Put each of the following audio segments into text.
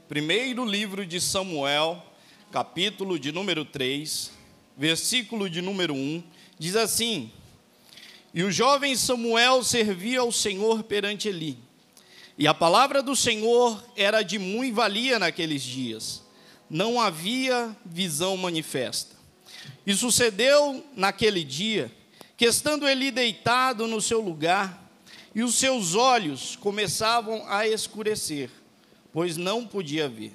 Primeiro livro de Samuel, capítulo de número 3, versículo de número 1, diz assim: E o jovem Samuel servia ao Senhor perante Eli. E a palavra do Senhor era de muita valia naqueles dias. Não havia visão manifesta. E sucedeu naquele dia, que estando Eli deitado no seu lugar, e os seus olhos começavam a escurecer, pois não podia ver.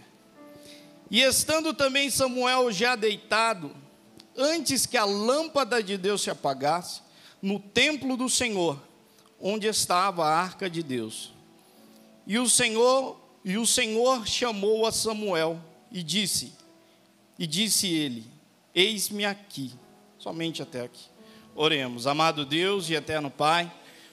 E estando também Samuel já deitado, antes que a lâmpada de Deus se apagasse, no templo do Senhor, onde estava a arca de Deus. E o Senhor chamou a Samuel e disse ele: Eis-me aqui, somente até aqui. Oremos. Amado Deus e eterno Pai,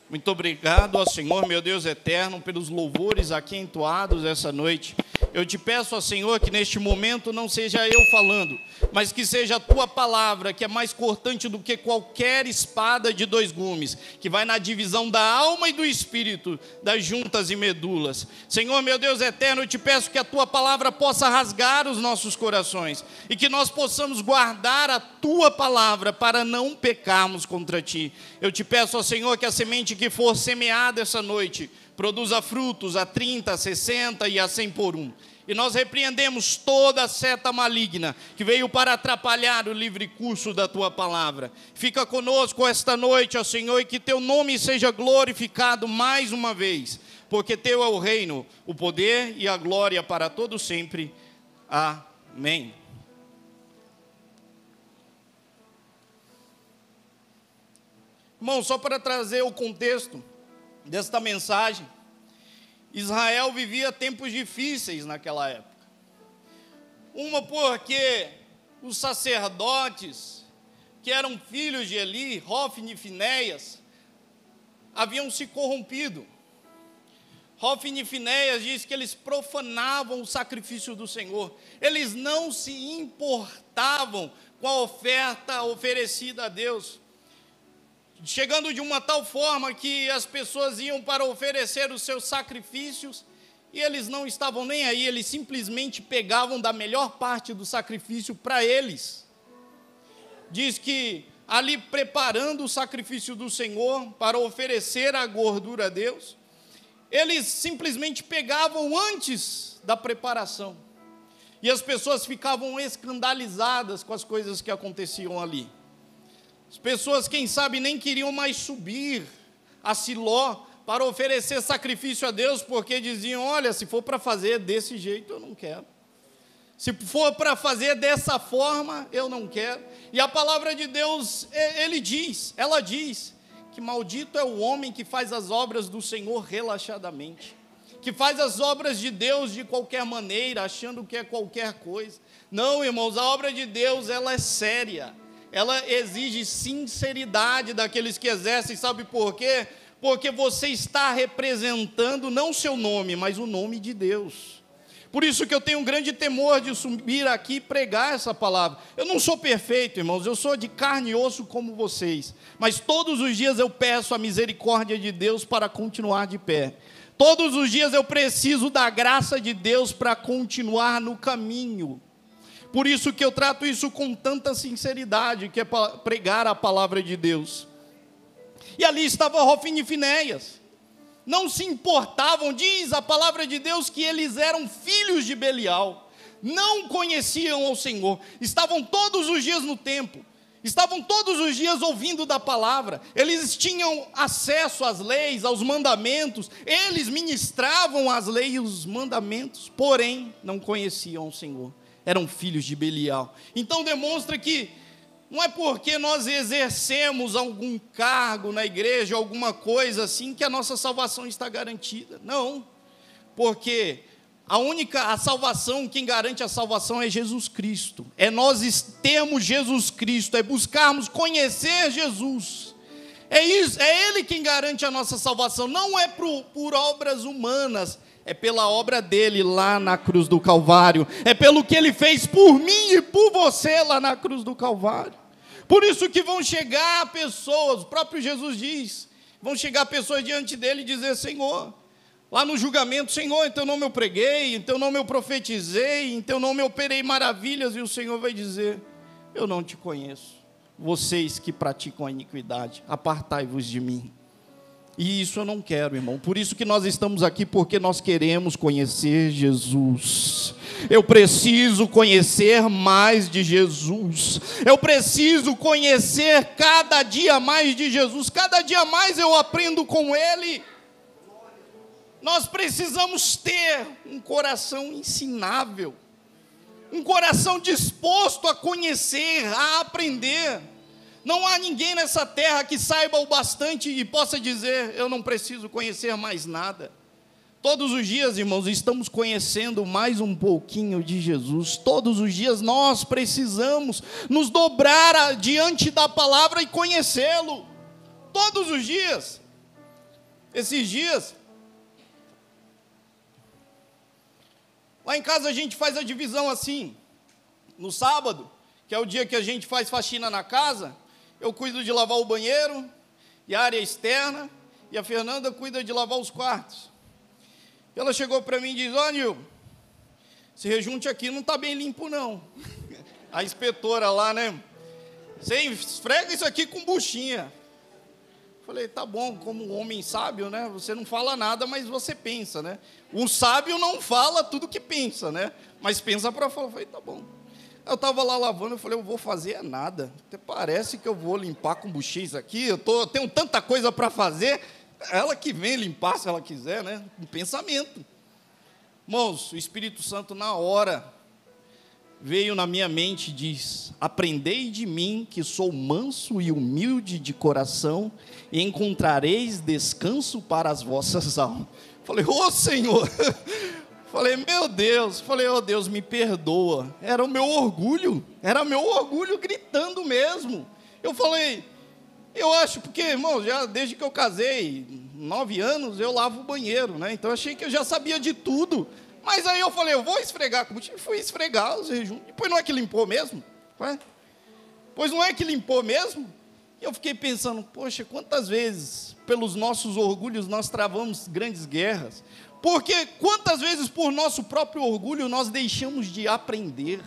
muito obrigado ao Senhor, meu Deus eterno, pelos louvores aqui entoados essa noite. Eu te peço ao Senhor que neste momento não seja eu falando, mas que seja a tua palavra, que é mais cortante do que qualquer espada de dois gumes, que vai na divisão da alma e do espírito, das juntas e medulas. Senhor, meu Deus eterno, eu te peço que a tua palavra possa rasgar os nossos corações, e que nós possamos guardar a tua palavra para não pecarmos contra ti. Eu te peço ao Senhor que a semente que for semeada essa noite produza frutos a 30, a 60 e a 100 por um. E nós repreendemos toda a seta maligna que veio para atrapalhar o livre curso da tua palavra. Fica conosco esta noite, ó Senhor, e que teu nome seja glorificado mais uma vez, porque teu é o reino, o poder e a glória para todo sempre. Amém. Irmão, só para trazer o contexto desta mensagem, Israel vivia tempos difíceis naquela época. Uma porque os sacerdotes, que eram filhos de Eli, Hofni e Finéias, haviam se corrompido. Hofni e Finéias diz que eles profanavam o sacrifício do Senhor. Eles não se importavam com a oferta oferecida a Deus, chegando de uma tal forma que as pessoas iam para oferecer os seus sacrifícios e eles não estavam nem aí, eles simplesmente pegavam da melhor parte do sacrifício para eles. Diz que ali preparando o sacrifício do Senhor para oferecer a gordura a Deus, eles simplesmente pegavam antes da preparação. E as pessoas ficavam escandalizadas com as coisas que aconteciam ali. As pessoas, quem sabe, nem queriam mais subir a Siló para oferecer sacrifício a Deus, porque diziam: olha, se for para fazer desse jeito, eu não quero. Se for para fazer dessa forma, eu não quero. E a palavra de Deus, ela diz, que maldito é o homem que faz as obras do Senhor relaxadamente, que faz as obras de Deus de qualquer maneira, achando que é qualquer coisa. Não, irmãos, a obra de Deus, ela é séria. Ela exige sinceridade daqueles que exercem, sabe por quê? Porque você está representando não o seu nome, mas o nome de Deus. Por isso que eu tenho um grande temor de subir aqui e pregar essa palavra. Eu não sou perfeito, irmãos, eu sou de carne e osso como vocês, mas todos os dias eu peço a misericórdia de Deus para continuar de pé. Todos os dias eu preciso da graça de Deus para continuar no caminho. Por isso que eu trato isso com tanta sinceridade, que é para pregar a palavra de Deus. E ali estava Hofni e Finéias. Não se importavam, diz a palavra de Deus, que eles eram filhos de Belial. Não conheciam o Senhor. Estavam todos os dias no templo. Estavam todos os dias ouvindo da palavra. Eles tinham acesso às leis, aos mandamentos. Eles ministravam as leis e os mandamentos, porém não conheciam o Senhor. Eram filhos de Belial. Então demonstra que não é porque nós exercemos algum cargo na igreja, alguma coisa assim, que a nossa salvação está garantida. Não, porque a salvação, quem garante a salvação é Jesus Cristo. É nós termos Jesus Cristo, é buscarmos conhecer Jesus. É isso, é Ele quem garante a nossa salvação, não é por obras humanas, é pela obra dele lá na cruz do Calvário, é pelo que ele fez por mim e por você lá na cruz do Calvário. Por isso que vão chegar pessoas, o próprio Jesus diz, vão chegar pessoas diante dele e dizer: Senhor, Lá no julgamento, Senhor, em teu nome eu preguei, em teu nome eu profetizei, em teu nome eu operei maravilhas, e o Senhor vai dizer: eu não te conheço, vocês que praticam a iniquidade, apartai-vos de mim. E isso eu não quero, irmão. Por isso que nós estamos aqui, porque nós queremos conhecer Jesus. Eu preciso conhecer mais de Jesus. Eu preciso conhecer cada dia mais de Jesus. Cada dia mais eu aprendo com Ele. Nós precisamos ter um coração ensinável, um coração disposto a conhecer, a aprender. Não há ninguém nessa terra que saiba o bastante e possa dizer: eu não preciso conhecer mais nada. Todos os dias, irmãos, estamos conhecendo mais um pouquinho de Jesus. Todos os dias nós precisamos nos dobrar diante da palavra e conhecê-lo. Todos os dias. Esses dias, lá em casa a gente faz a divisão assim. No sábado, que é o dia que a gente faz faxina na casa, eu cuido de lavar o banheiro e a área externa, e a Fernanda cuida de lavar os quartos. Ela chegou para mim e disse: ó, Nil, esse rejunte aqui não está bem limpo, não. A inspetora lá, né? Você esfrega isso aqui com buchinha. Falei: tá bom, como um homem sábio, né? Você não fala nada, mas você pensa, né? O sábio não fala tudo que pensa, né? Mas pensa para fora. Falei: tá bom. Eu estava lá lavando, eu falei: eu vou fazer nada. Até parece que eu vou limpar com buchinha isso aqui. Eu tenho tanta coisa para fazer. Ela que vem limpar, se ela quiser, né? Um pensamento. Irmãos, o Espírito Santo, na hora, veio na minha mente e diz: aprendei de mim, que sou manso e humilde de coração, e encontrareis descanso para as vossas almas. Falei: ô Senhor. Falei: meu Deus. Falei: ó Deus, me perdoa. Era o meu orgulho gritando mesmo. Eu falei: eu acho, porque, irmão, já desde que eu casei, 9 anos, eu lavo o banheiro, né? Então eu achei que eu já sabia de tudo. Mas aí eu falei: eu vou esfregar, como eu fui esfregar os rejuntos. Depois não é que limpou mesmo? Pois não é que limpou mesmo? E eu fiquei pensando: poxa, quantas vezes, pelos nossos orgulhos, nós travamos grandes guerras. Porque quantas vezes, por nosso próprio orgulho, nós deixamos de aprender.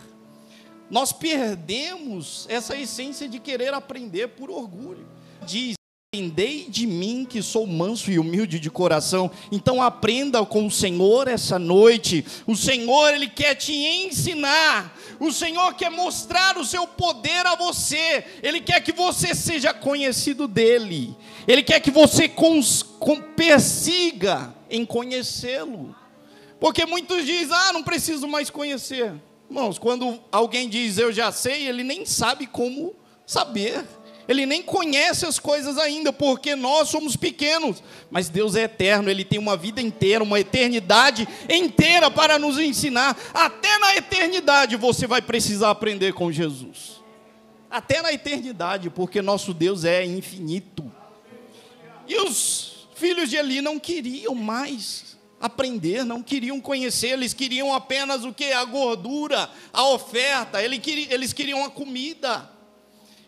Nós perdemos essa essência de querer aprender por orgulho. Diz: aprendei de mim, que sou manso e humilde de coração. Então aprenda com o Senhor essa noite. O Senhor, Ele quer te ensinar. O Senhor quer mostrar o seu poder a você. Ele quer que você seja conhecido dEle. Ele quer que você persiga em conhecê-lo. Porque muitos dizem: ah, não preciso mais conhecer. Irmãos, quando alguém diz eu já sei, ele nem sabe como saber. Ele nem conhece as coisas ainda, porque nós somos pequenos. Mas Deus é eterno, Ele tem uma vida inteira, uma eternidade inteira para nos ensinar. Até na eternidade você vai precisar aprender com Jesus. Até na eternidade, porque nosso Deus é infinito. E os filhos de Eli não queriam mais aprender, não queriam conhecer, eles queriam apenas o quê? A gordura, a oferta, eles queriam a comida.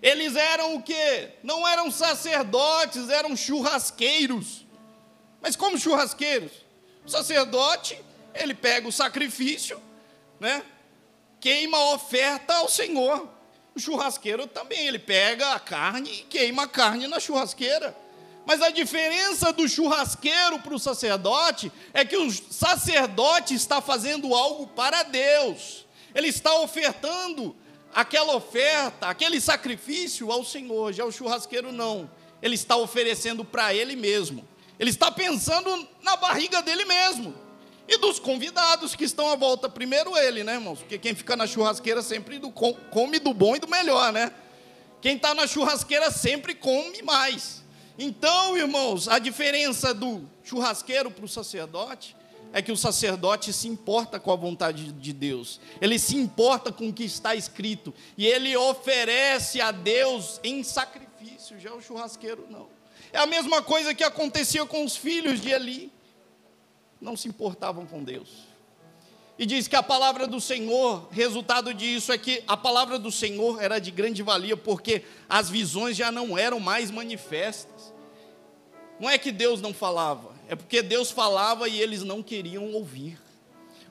Eles eram o quê? Não eram sacerdotes, eram churrasqueiros. Mas como churrasqueiros? O sacerdote, ele pega o sacrifício, né? Queima a oferta ao Senhor. O churrasqueiro também, ele pega a carne e queima a carne na churrasqueira. Mas a diferença do churrasqueiro para o sacerdote é que o sacerdote está fazendo algo para Deus. Ele está ofertando aquela oferta, aquele sacrifício ao Senhor. Já o churrasqueiro não. Ele está oferecendo para ele mesmo. Ele está pensando na barriga dele mesmo. E dos convidados que estão à volta. Primeiro ele, né, irmãos? Porque quem fica na churrasqueira sempre come do bom e do melhor, né? Quem está na churrasqueira sempre come mais. Então, irmãos, a diferença do churrasqueiro para o sacerdote é que o sacerdote se importa com a vontade de Deus. Ele se importa com o que está escrito. E ele oferece a Deus em sacrifício. Já o churrasqueiro não. É a mesma coisa que acontecia com os filhos de Eli. Não se importavam com Deus. E diz que a palavra do Senhor, resultado disso é que a palavra do Senhor era de grande valia, porque as visões já não eram mais manifestas. Não é que Deus não falava, é porque Deus falava e eles não queriam ouvir.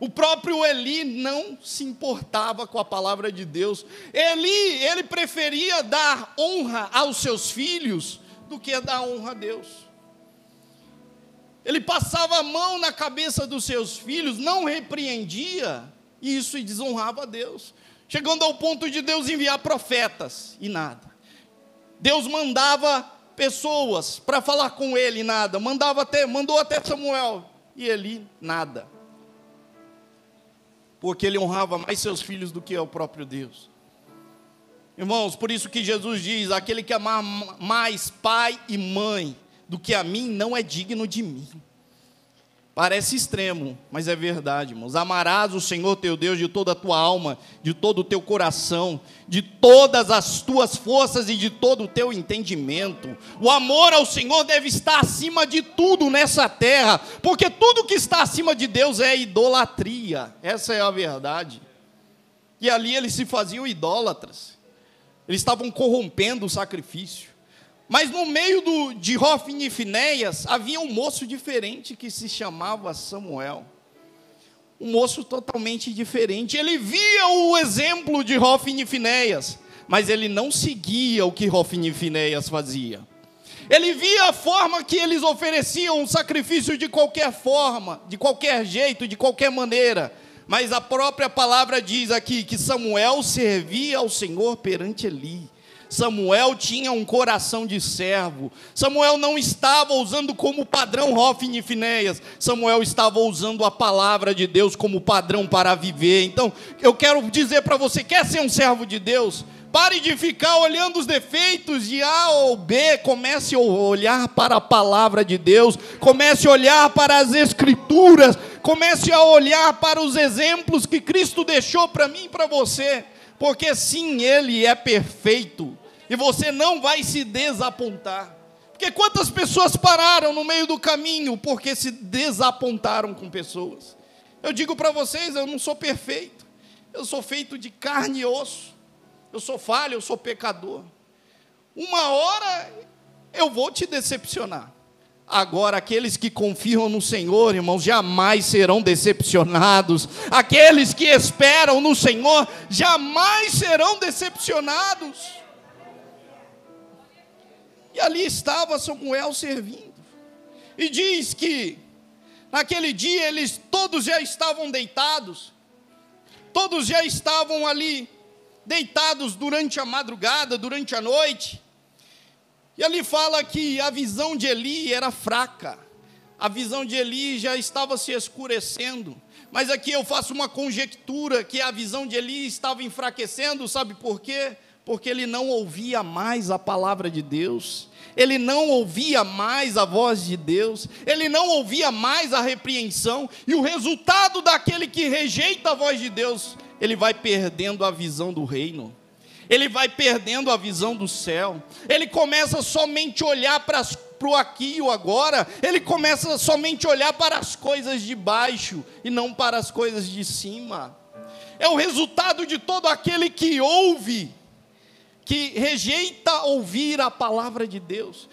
O próprio Eli não se importava com a palavra de Deus. Ele preferia dar honra aos seus filhos do que dar honra a Deus. Ele passava a mão na cabeça dos seus filhos, não repreendia, e isso desonrava a Deus. Chegando ao ponto de Deus enviar profetas, e nada. Deus mandava pessoas para falar com ele, e nada. Mandou até Samuel, e ele, nada. Porque ele honrava mais seus filhos do que o próprio Deus. Irmãos, por isso que Jesus diz: aquele que amar mais pai e mãe do que a mim, não é digno de mim. Parece extremo, mas é verdade, irmãos. Amarás o Senhor teu Deus de toda a tua alma, de todo o teu coração, de todas as tuas forças e de todo o teu entendimento. O amor ao Senhor deve estar acima de tudo nessa terra, porque tudo que está acima de Deus é idolatria. Essa é a verdade. E ali eles se faziam idólatras. Eles estavam corrompendo o sacrifício. Mas no meio de Hofni e Finéias, havia um moço diferente que se chamava Samuel. Um moço totalmente diferente. Ele via o exemplo de Hofni e Finéias, mas ele não seguia o que Hofni e Finéias fazia. Ele via a forma que eles ofereciam um sacrifício de qualquer forma, de qualquer jeito, de qualquer maneira. Mas a própria palavra diz aqui que Samuel servia ao Senhor perante Eli. Samuel tinha um coração de servo. Samuel não estava usando como padrão Hofni e Finéias. Samuel estava usando a palavra de Deus como padrão para viver. Então, eu quero dizer para você: quer ser um servo de Deus? Pare de ficar olhando os defeitos de A ou B. Comece a olhar para a palavra de Deus. Comece a olhar para as Escrituras. Comece a olhar para os exemplos que Cristo deixou para mim e para você. Porque sim, Ele é perfeito. E você não vai se desapontar. Porque quantas pessoas pararam no meio do caminho porque se desapontaram com pessoas? Eu digo para vocês, eu não sou perfeito. Eu sou feito de carne e osso. Eu sou falho, eu sou pecador. Uma hora eu vou te decepcionar. Agora, aqueles que confiam no Senhor, irmãos, jamais serão decepcionados. Aqueles que esperam no Senhor, jamais serão decepcionados. E ali estava Samuel servindo. E diz que, naquele dia, eles todos já estavam deitados. Todos já estavam ali, deitados durante a madrugada, durante a noite. E ali fala que a visão de Eli era fraca. A visão de Eli já estava se escurecendo. Mas aqui eu faço uma conjectura que a visão de Eli estava enfraquecendo, sabe por quê? Porque ele não ouvia mais a palavra de Deus, ele não ouvia mais a voz de Deus, ele não ouvia mais a repreensão, e o resultado daquele que rejeita a voz de Deus, ele vai perdendo a visão do reino, ele vai perdendo a visão do céu, ele começa somente a olhar para o aqui e o agora, ele começa somente a olhar para as coisas de baixo, e não para as coisas de cima. É o resultado de todo aquele que ouve, que rejeita ouvir a palavra de Deus.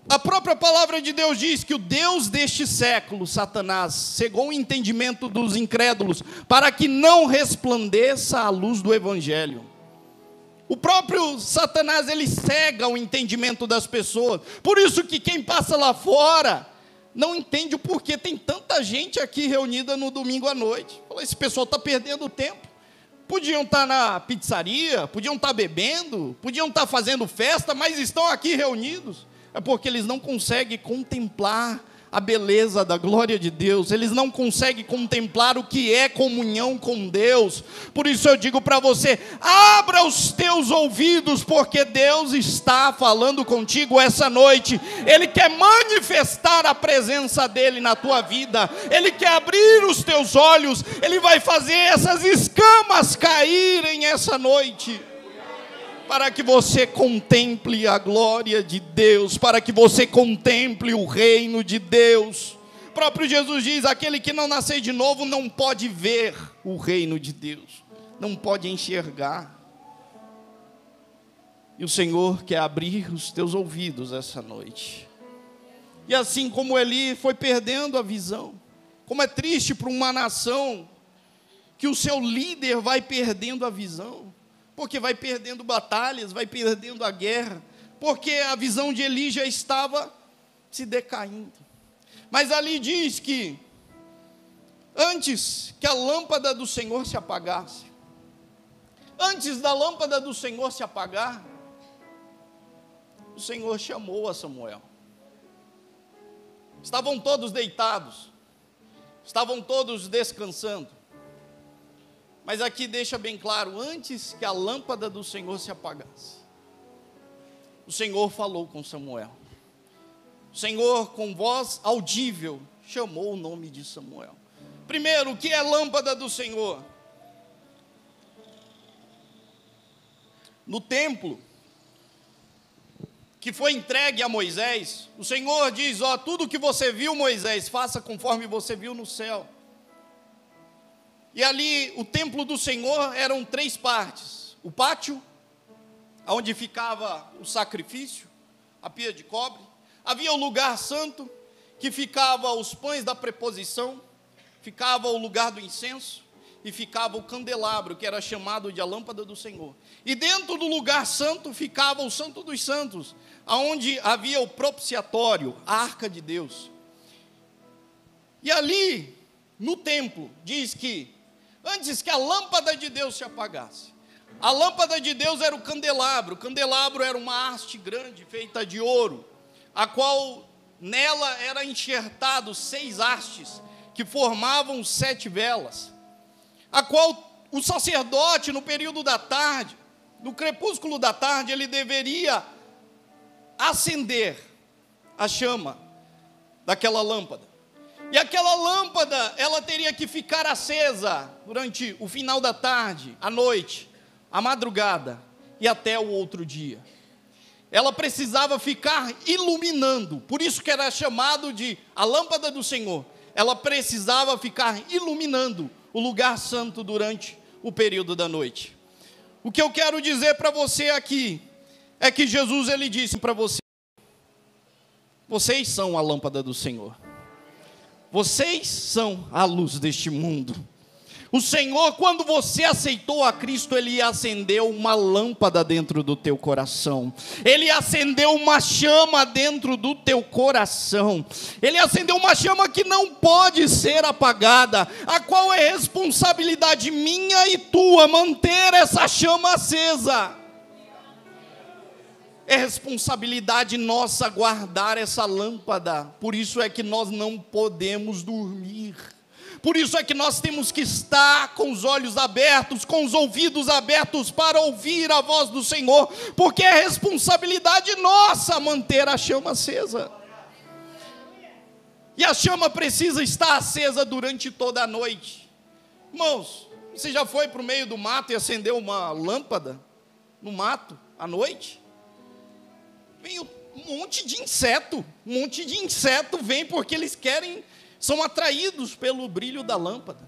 A própria palavra de Deus diz que o Deus deste século, Satanás, cegou o entendimento dos incrédulos, para que não resplandeça a luz do Evangelho. O próprio Satanás, ele cega o entendimento das pessoas. Por isso que quem passa lá fora não entende o porquê tem tanta gente aqui reunida no domingo à noite. Fala, esse pessoal está perdendo tempo. Podiam estar na pizzaria, podiam estar bebendo, podiam estar fazendo festa, mas estão aqui reunidos. É porque eles não conseguem contemplar a beleza da glória de Deus, eles não conseguem contemplar o que é comunhão com Deus. Por isso eu digo para você, abra os teus ouvidos, porque Deus está falando contigo essa noite. Ele quer manifestar a presença dEle na tua vida, Ele quer abrir os teus olhos, Ele vai fazer essas escamas caírem essa noite, para que você contemple a glória de Deus, para que você contemple o reino de Deus. O próprio Jesus diz, aquele que não nascer de novo não pode ver o reino de Deus, não pode enxergar. E o Senhor quer abrir os teus ouvidos essa noite. E assim como Eli foi perdendo a visão. Como é triste para uma nação que o seu líder vai perdendo a visão, porque vai perdendo batalhas, vai perdendo a guerra, porque a visão de Eli já estava se decaindo. Mas ali diz que antes que a lâmpada do Senhor se apagasse, antes da lâmpada do Senhor se apagar, o Senhor chamou a Samuel. Estavam todos deitados, estavam todos descansando. Mas aqui deixa bem claro, antes que a lâmpada do Senhor se apagasse, o Senhor falou com Samuel. O Senhor, com voz audível, chamou o nome de Samuel. Primeiro, o que é lâmpada do Senhor? No templo que foi entregue a Moisés, o Senhor diz, ó, tudo que você viu, Moisés, faça conforme você viu no céu. E ali, o templo do Senhor eram 3 partes. O pátio, onde ficava o sacrifício, a pia de cobre. Havia o lugar santo, que ficava os pães da preposição, ficava o lugar do incenso, e ficava o candelabro, que era chamado de a lâmpada do Senhor. E dentro do lugar santo, ficava o santo dos santos, onde havia o propiciatório, a arca de Deus. E ali, no templo, diz que, antes que a lâmpada de Deus se apagasse, a lâmpada de Deus era o candelabro era uma haste grande, feita de ouro, a qual nela era enxertado 6 hastes, que formavam 7 velas, a qual o sacerdote, no período da tarde, no crepúsculo da tarde, ele deveria acender a chama daquela lâmpada. E aquela lâmpada, ela teria que ficar acesa durante o final da tarde, a noite, a madrugada e até o outro dia. Ela precisava ficar iluminando, por isso que era chamado de a lâmpada do Senhor. Ela precisava ficar iluminando o lugar santo durante o período da noite. O que eu quero dizer para você aqui é que Jesus, ele disse para você: vocês são a lâmpada do Senhor. Vocês são a luz deste mundo. O Senhor, quando você aceitou a Cristo, Ele acendeu uma lâmpada dentro do teu coração. Ele acendeu uma chama dentro do teu coração. Ele acendeu uma chama que não pode ser apagada, a qual é responsabilidade minha e tua manter essa chama acesa. É responsabilidade nossa guardar essa lâmpada. Por isso é que nós não podemos dormir. Por isso é que nós temos que estar com os olhos abertos, com os ouvidos abertos para ouvir a voz do Senhor, porque é responsabilidade nossa manter a chama acesa. E a chama precisa estar acesa durante toda a noite. Irmãos, você já foi para o meio do mato e acendeu uma lâmpada no mato à noite? Vem um monte de inseto vem porque eles querem, são atraídos pelo brilho da lâmpada.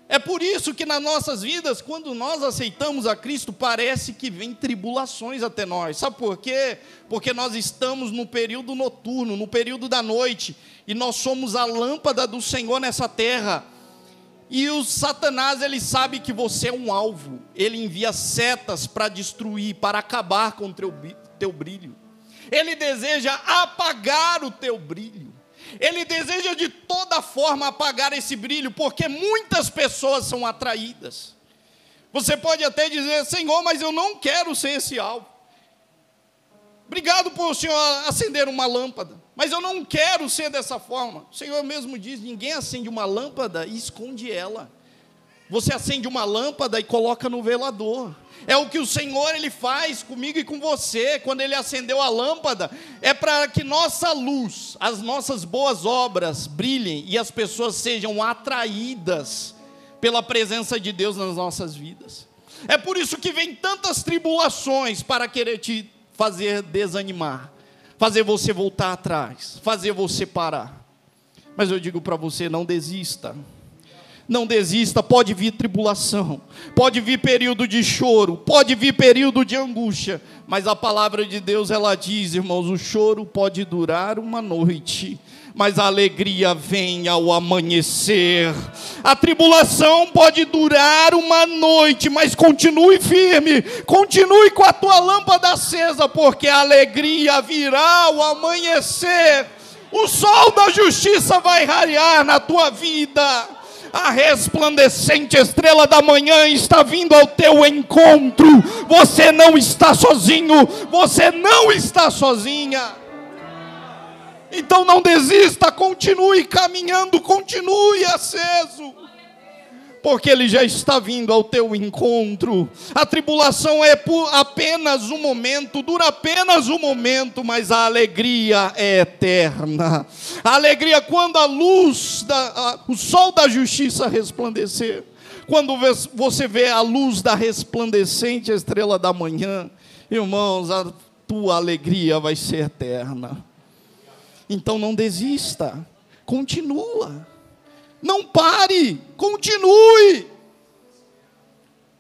É por isso que nas nossas vidas, quando nós aceitamos a Cristo, parece que vem tribulações até nós. Sabe por quê? Porque nós estamos no período noturno, no período da noite, e nós somos a lâmpada do Senhor nessa terra. E o Satanás, ele sabe que você é um alvo. Ele envia setas para destruir, para acabar com o teu brilho. Ele deseja apagar o teu brilho. Ele deseja de toda forma apagar esse brilho, porque muitas pessoas são atraídas. Você pode até dizer: Senhor, mas eu não quero ser esse alvo. Obrigado por o Senhor acender uma lâmpada, mas eu não quero ser dessa forma. O Senhor mesmo diz: ninguém acende uma lâmpada e esconde ela. Você acende uma lâmpada e coloca no velador. É o que o Senhor, Ele faz comigo e com você. Quando Ele acendeu a lâmpada, é para que nossa luz, as nossas boas obras brilhem e as pessoas sejam atraídas pela presença de Deus nas nossas vidas. É por isso que vem tantas tribulações para querer te fazer desanimar, fazer você voltar atrás, fazer você parar. Mas eu digo para você: não desista. Não desista, pode vir tribulação, pode vir período de choro, pode vir período de angústia, mas a palavra de Deus, ela diz, irmãos, o choro pode durar uma noite, mas a alegria vem ao amanhecer. A tribulação pode durar uma noite, mas continue firme, continue com a tua lâmpada acesa, porque a alegria virá ao amanhecer. O sol da justiça vai raiar na tua vida. A resplandecente estrela da manhã está vindo ao teu encontro. Você não está sozinho, você não está sozinha. Então não desista, continue caminhando, continue aceso, porque Ele já está vindo ao teu encontro. A tribulação é por apenas um momento, dura apenas um momento, mas a alegria é eterna. A alegria quando o sol da justiça resplandecer, quando você vê a luz da resplandecente estrela da manhã, irmãos, a tua alegria vai ser eterna. Então não desista, continua, não pare, continue,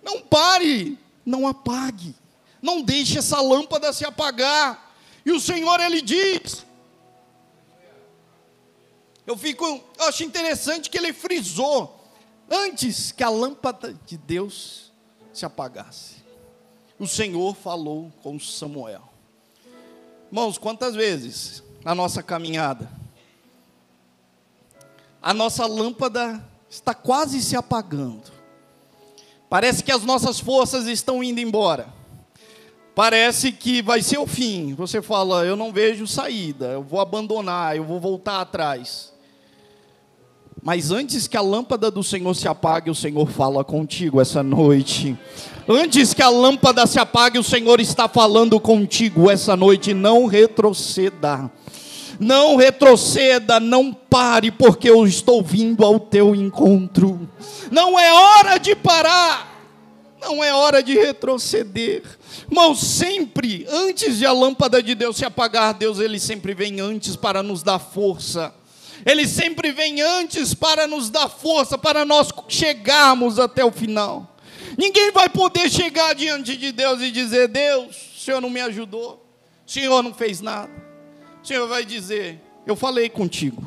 não pare, não apague, não deixe essa lâmpada se apagar. E o Senhor, Ele diz, eu acho interessante que Ele frisou, antes que a lâmpada de Deus se apagasse, o Senhor falou com Samuel. Irmãos, quantas vezes na nossa caminhada a nossa lâmpada está quase se apagando, parece que as nossas forças estão indo embora, parece que vai ser o fim, você fala, eu não vejo saída, eu vou abandonar, eu vou voltar atrás. Mas antes que a lâmpada do Senhor se apague, o Senhor fala contigo essa noite. Antes que a lâmpada se apague, o Senhor está falando contigo essa noite. Não retroceda. Não retroceda, não pare, porque eu estou vindo ao teu encontro. Não é hora de parar. Não é hora de retroceder. Irmãos, sempre, antes de a lâmpada de Deus se apagar, Deus, Ele sempre vem antes para nos dar força. Ele sempre vem antes para nos dar força, para nós chegarmos até o final. Ninguém vai poder chegar diante de Deus e dizer, Deus, o Senhor não me ajudou, o Senhor não fez nada. O Senhor vai dizer, eu falei contigo.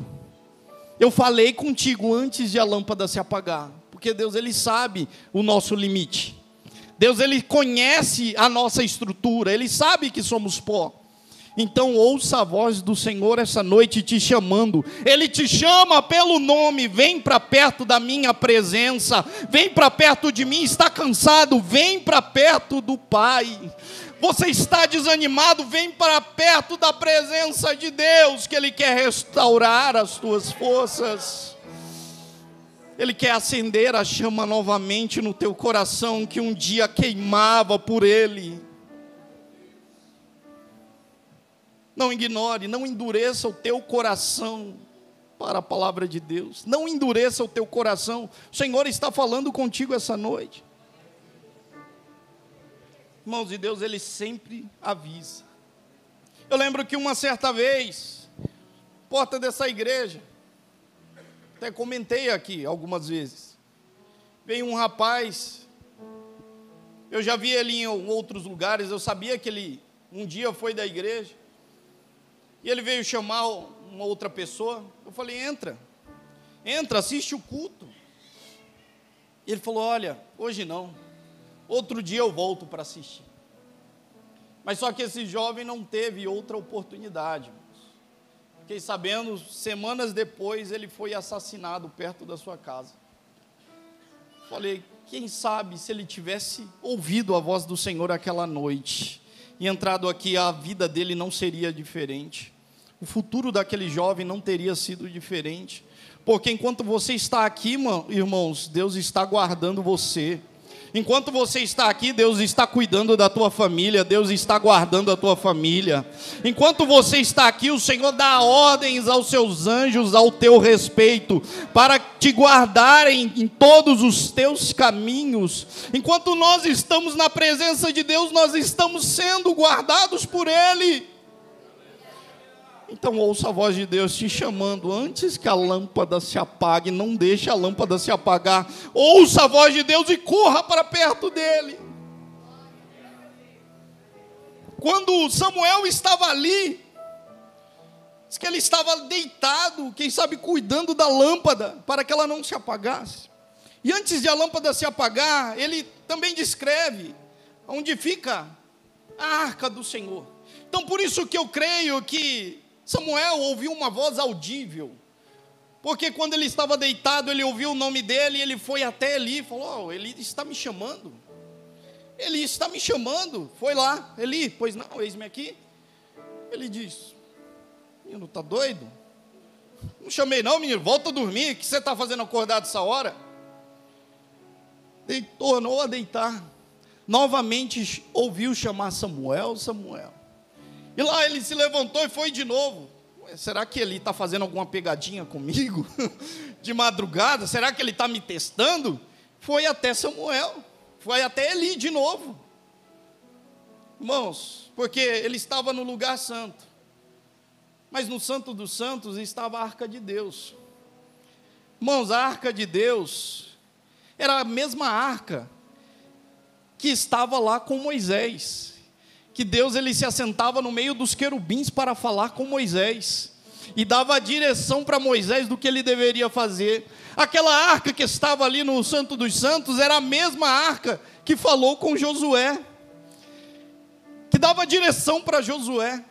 Eu falei contigo antes de a lâmpada se apagar. Porque Deus, Ele sabe o nosso limite. Deus, Ele conhece a nossa estrutura, Ele sabe que somos pó. Então ouça a voz do Senhor essa noite te chamando. Ele te chama pelo nome, vem para perto da minha presença, vem para perto de mim. Está cansado? Vem para perto do Pai. Você está desanimado? Vem para perto da presença de Deus, que Ele quer restaurar as tuas forças. Ele quer acender a chama novamente no teu coração, que um dia queimava por Ele. Não ignore, não endureça o teu coração para a palavra de Deus. Não endureça o teu coração. O Senhor está falando contigo essa noite. Irmãos de Deus, Ele sempre avisa. Eu lembro que uma certa vez, porta dessa igreja, até comentei aqui algumas vezes, veio um rapaz, eu já vi ele em outros lugares, eu sabia que ele um dia foi da igreja, e ele veio chamar uma outra pessoa. Eu falei, entra, assiste o culto. E ele falou, olha, hoje não, outro dia eu volto para assistir. Mas só que esse jovem não teve outra oportunidade. Fiquei sabendo, semanas depois, ele foi assassinado perto da sua casa. Falei, quem sabe se ele tivesse ouvido a voz do Senhor aquela noite e entrado aqui, a vida dele não seria diferente. O futuro daquele jovem não teria sido diferente. Porque enquanto você está aqui, irmãos, Deus está guardando você. Enquanto você está aqui, Deus está cuidando da tua família, Deus está guardando a tua família. Enquanto você está aqui, o Senhor dá ordens aos seus anjos ao teu respeito, para te guardarem em todos os teus caminhos. Enquanto nós estamos na presença de Deus, nós estamos sendo guardados por Ele. Então ouça a voz de Deus te chamando antes que a lâmpada se apague. Não deixe a lâmpada se apagar. Ouça a voz de Deus e corra para perto dele. Quando Samuel estava ali, diz que ele estava deitado, quem sabe cuidando da lâmpada, para que ela não se apagasse. E antes de a lâmpada se apagar, ele também descreve onde fica a arca do Senhor. Então por isso que eu creio que Samuel ouviu uma voz audível, porque quando ele estava deitado, ele ouviu o nome dele, e ele foi até Eli e falou: oh, Eli está me chamando. Eli está me chamando. Foi lá, Eli, pois não, eis-me aqui. Ele diz: menino, está doido? Não chamei não, menino, volta a dormir. O que você está fazendo acordado essa hora? Tornou a deitar. Novamente ouviu chamar Samuel, Samuel. E lá ele se levantou e foi de novo. Será que ele está fazendo alguma pegadinha comigo? De madrugada? Será que ele está me testando? Foi até Samuel. Foi até Eli de novo. Irmãos, porque ele estava no lugar santo. Mas no Santo dos Santos estava a arca de Deus. Irmãos, a arca de Deus era a mesma arca que estava lá com Moisés. Que Deus ele se assentava no meio dos querubins para falar com Moisés. E dava a direção para Moisés do que ele deveria fazer. Aquela arca que estava ali no Santo dos Santos era a mesma arca que falou com Josué. Que dava direção para Josué.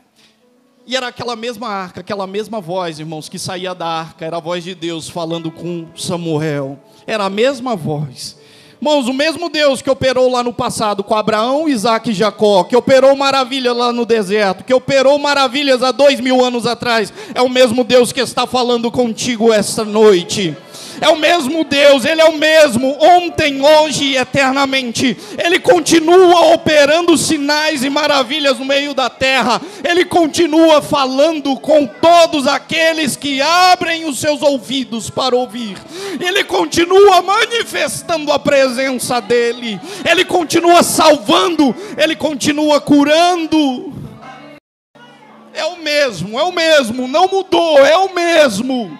E era aquela mesma arca, aquela mesma voz, irmãos, que saía da arca. Era a voz de Deus falando com Samuel. Era a mesma voz. Irmãos, o mesmo Deus que operou lá no passado com Abraão, Isaac e Jacó, que operou maravilhas lá no deserto, que operou maravilhas há 2000 anos atrás, é o mesmo Deus que está falando contigo esta noite. É o mesmo Deus, Ele é o mesmo, ontem, hoje e eternamente. Ele continua operando sinais e maravilhas no meio da terra. Ele continua falando com todos aqueles que abrem os seus ouvidos para ouvir. Ele continua manifestando a presença dEle. Ele continua salvando, Ele continua curando. É o mesmo, não mudou, é o mesmo.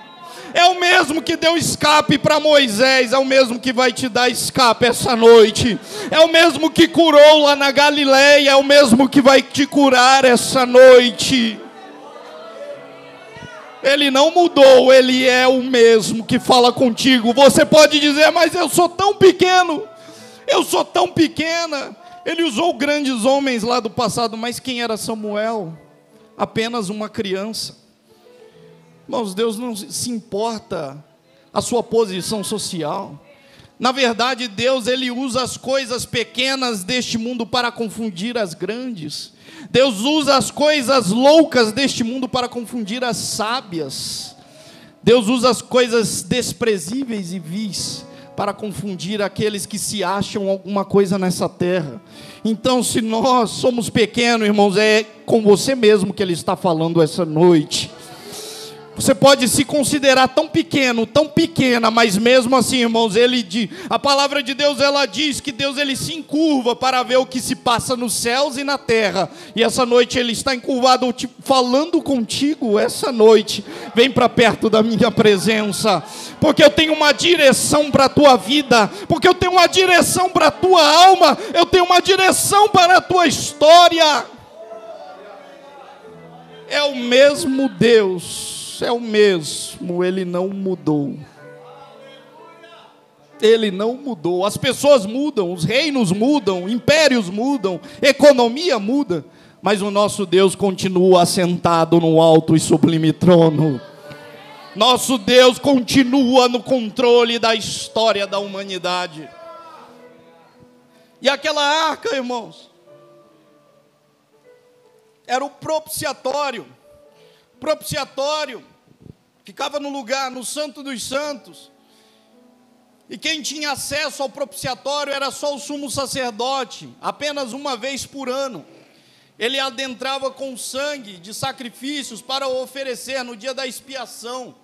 É o mesmo que deu escape para Moisés, é o mesmo que vai te dar escape essa noite. É o mesmo que curou lá na Galileia, é o mesmo que vai te curar essa noite. Ele não mudou, Ele é o mesmo que fala contigo. Você pode dizer: mas eu sou tão pequeno, eu sou tão pequena. Ele usou grandes homens lá do passado, mas quem era Samuel? Apenas uma criança. Irmãos, Deus não se importa a sua posição social. Na verdade, Deus ele usa as coisas pequenas deste mundo para confundir as grandes. Deus usa as coisas loucas deste mundo para confundir as sábias. Deus usa as coisas desprezíveis e vis para confundir aqueles que se acham alguma coisa nessa terra. Então, se nós somos pequenos, irmãos, é com você mesmo que Ele está falando essa noite. Você pode se considerar tão pequeno, tão pequena, mas mesmo assim, irmãos, a palavra de Deus, ela diz que Deus ele se encurva para ver o que se passa nos céus e na terra. E essa noite Ele está encurvado, falando contigo essa noite. Vem para perto da minha presença, porque eu tenho uma direção para a tua vida, porque eu tenho uma direção para a tua alma, eu tenho uma direção para a tua história. É o mesmo Deus. É o mesmo, Ele não mudou. Ele não mudou. As pessoas mudam, os reinos mudam, impérios mudam, economia muda, mas o nosso Deus continua assentado no alto e sublime trono. Nosso Deus continua no controle da história da humanidade. E aquela arca, irmãos, era o propiciatório. Propiciatório ficava no lugar, no Santo dos Santos, e quem tinha acesso ao propiciatório era só o sumo sacerdote, apenas uma vez por ano. Ele adentrava com sangue de sacrifícios para oferecer no dia da expiação.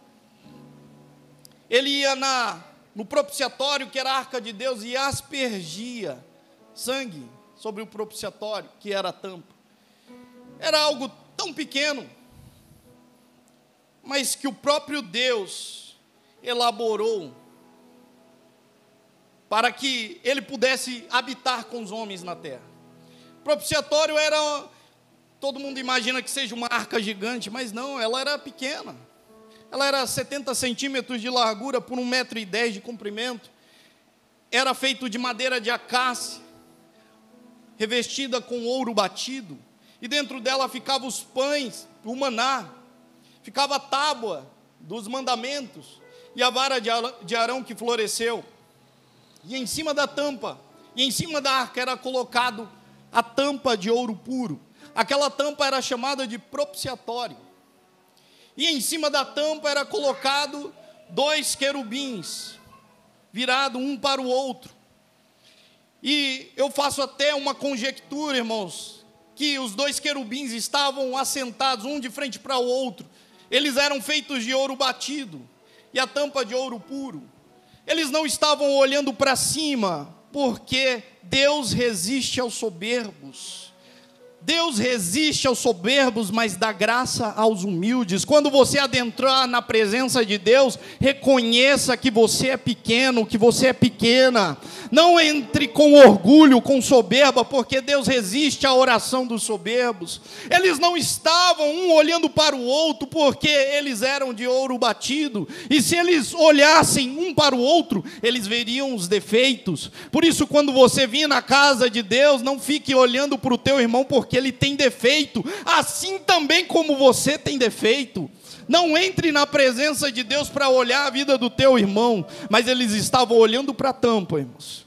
Ele ia no propiciatório, que era a arca de Deus, e aspergia sangue sobre o propiciatório, que era a tampa. Era algo tão pequeno, mas que o próprio Deus elaborou para que ele pudesse habitar com os homens na terra. Propiciatório era, todo mundo imagina que seja uma arca gigante, mas não, ela era pequena. Ela era 70 centímetros de largura por 1,10 m de comprimento. Era feito de madeira de acácia, revestida com ouro batido. E dentro dela ficavam os pães, o maná. Ficava a tábua dos mandamentos e a vara de Arão que floresceu. E em cima da tampa, e em cima da arca era colocado a tampa de ouro puro. Aquela tampa era chamada de propiciatório. E em cima da tampa era colocado 2 querubins, virado um para o outro. E eu faço até uma conjectura, irmãos, que os 2 querubins estavam assentados um de frente para o outro. Eles eram feitos de ouro batido e a tampa de ouro puro. Eles não estavam olhando para cima, porque Deus resiste aos soberbos. Deus resiste aos soberbos, mas dá graça aos humildes. Quando você adentrar na presença de Deus, reconheça que você é pequeno, que você é pequena. Não entre com orgulho, com soberba, porque Deus resiste à oração dos soberbos. Eles não estavam um olhando para o outro, porque eles eram de ouro batido. E se eles olhassem um para o outro, eles veriam os defeitos. Por isso, quando você vir na casa de Deus, não fique olhando para o teu irmão, porque ele tem defeito, assim também como você tem defeito. Não entre na presença de Deus para olhar a vida do teu irmão, mas eles estavam olhando para a tampa, irmãos.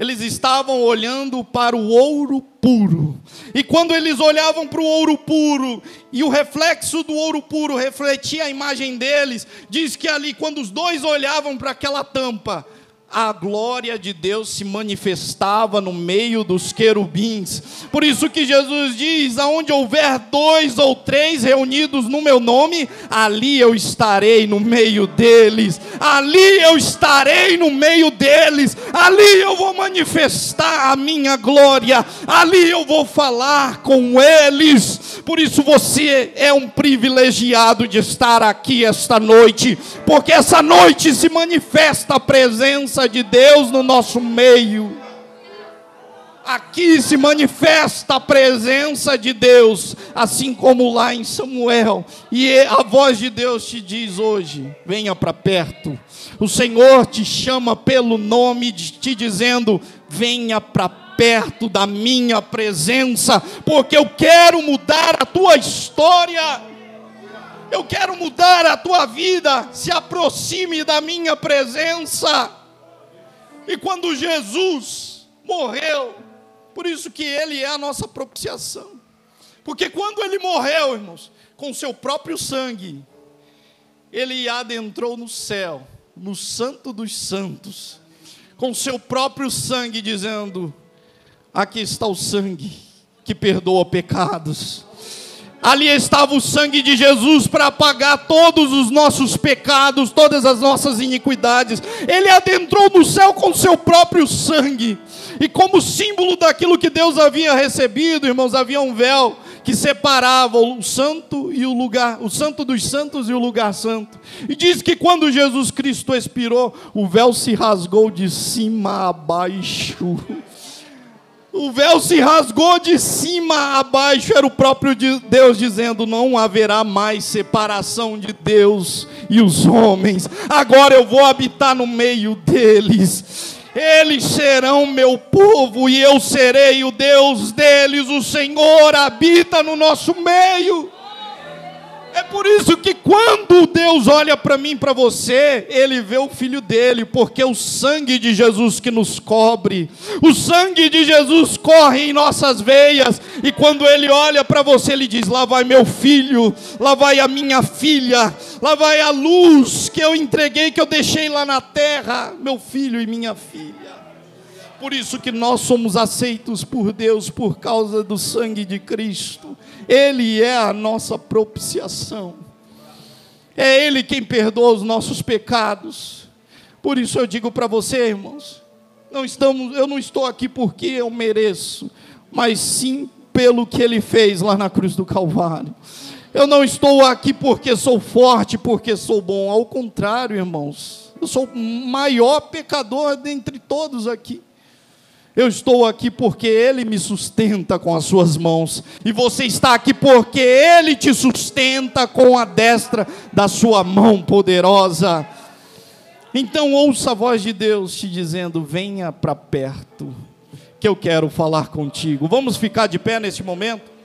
Eles estavam olhando para o ouro puro. E quando eles olhavam para o ouro puro, e o reflexo do ouro puro refletia a imagem deles, diz que ali, quando os dois olhavam para aquela tampa, a glória de Deus se manifestava no meio dos querubins. Por isso que Jesus diz: aonde houver 2 ou 3 reunidos no meu nome, ali eu estarei no meio deles. Ali eu estarei no meio deles. Ali eu vou manifestar a minha glória. Ali eu vou falar com eles. Por isso você é um privilegiado de estar aqui esta noite, porque essa noite se manifesta a presença de Deus no nosso meio. Aqui se manifesta a presença de Deus, assim como lá em Samuel. E a voz de Deus te diz hoje: venha para perto. O Senhor te chama pelo nome, te dizendo: venha para perto da minha presença, porque eu quero mudar a tua história. Eu quero mudar a tua vida. Se aproxime da minha presença. E quando Jesus morreu, por isso que ele é a nossa propiciação. Porque quando ele morreu, irmãos, com seu próprio sangue, ele adentrou no céu, no Santo dos Santos, com seu próprio sangue, dizendo: aqui está o sangue que perdoa pecados. Ali estava o sangue de Jesus para apagar todos os nossos pecados, todas as nossas iniquidades. Ele adentrou no céu com seu próprio sangue. E como símbolo daquilo que Deus havia recebido, irmãos, havia um véu que separava o santo e o lugar, o santo dos santos e o lugar santo. E diz que quando Jesus Cristo expirou, o véu se rasgou de cima a baixo. O véu se rasgou de cima a baixo. Era o próprio Deus dizendo: não haverá mais separação de Deus e os homens. Agora eu vou habitar no meio deles. Eles serão meu povo e eu serei o Deus deles. O Senhor habita no nosso meio. É por isso que quando Deus olha para mim e para você, Ele vê o Filho dele, porque o sangue de Jesus que nos cobre, o sangue de Jesus corre em nossas veias, e quando Ele olha para você, Ele diz: lá vai meu filho, lá vai a minha filha, lá vai a luz que eu entreguei, que eu deixei lá na terra, meu filho e minha filha. Por isso que nós somos aceitos por Deus, por causa do sangue de Cristo. Ele é a nossa propiciação. É Ele quem perdoa os nossos pecados. Por isso eu digo para você, irmãos, eu não estou aqui porque eu mereço, mas sim pelo que Ele fez lá na cruz do Calvário. Eu não estou aqui porque sou forte, porque sou bom. Ao contrário, irmãos, eu sou o maior pecador dentre todos aqui. Eu estou aqui porque Ele me sustenta com as suas mãos. E você está aqui porque Ele te sustenta com a destra da sua mão poderosa. Então ouça a voz de Deus te dizendo: venha para perto, que eu quero falar contigo. Vamos ficar de pé neste momento?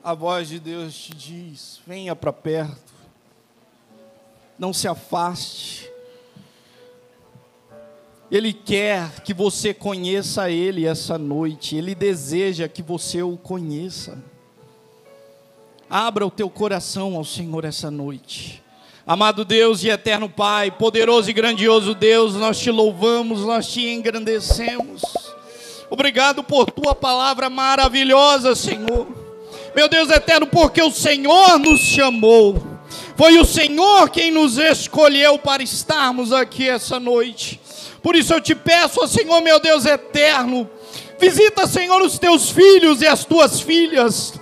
A voz de Deus te diz: venha para perto, não se afaste. Ele quer que você conheça Ele essa noite, Ele deseja que você o conheça. Abra o teu coração ao Senhor essa noite. Amado Deus e eterno Pai, poderoso e grandioso Deus, nós te louvamos, nós te engrandecemos. Obrigado por tua palavra maravilhosa, Senhor. Meu Deus eterno, porque o Senhor nos chamou, foi o Senhor quem nos escolheu para estarmos aqui essa noite. Por isso eu te peço, ó Senhor, meu Deus eterno, visita, Senhor, os teus filhos e as tuas filhas.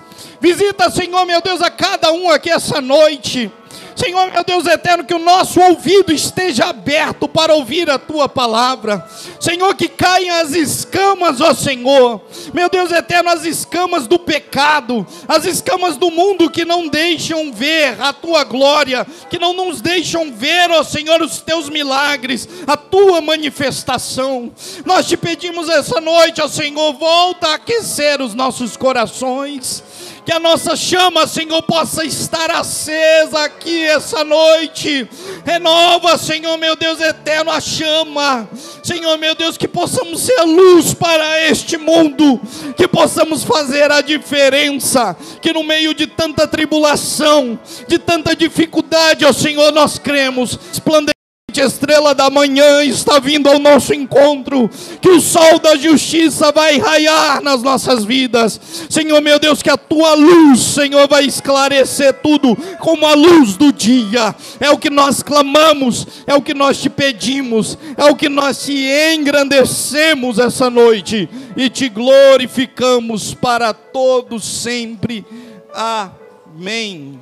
Visita, Senhor, meu Deus, a cada um aqui essa noite. Senhor, meu Deus eterno, que o nosso ouvido esteja aberto para ouvir a tua palavra. Senhor, que caiam as escamas, ó Senhor, meu Deus eterno, as escamas do pecado, as escamas do mundo que não deixam ver a tua glória, que não nos deixam ver, ó Senhor, os teus milagres, a tua manifestação. Nós te pedimos essa noite, ó Senhor, volta a aquecer os nossos corações. Que a nossa chama, Senhor, possa estar acesa aqui essa noite. Renova, Senhor, meu Deus eterno, a chama. Senhor, meu Deus, que possamos ser luz para este mundo. Que possamos fazer a diferença. Que no meio de tanta tribulação, de tanta dificuldade, ó Senhor, nós cremos. Esplendecemos. Estrela da manhã está vindo ao nosso encontro, que o sol da justiça vai raiar nas nossas vidas, Senhor meu Deus, que a tua luz, Senhor, vai esclarecer tudo como a luz do dia. É o que nós clamamos, é o que nós te pedimos, é o que nós te engrandecemos essa noite e te glorificamos para todos sempre. Amém.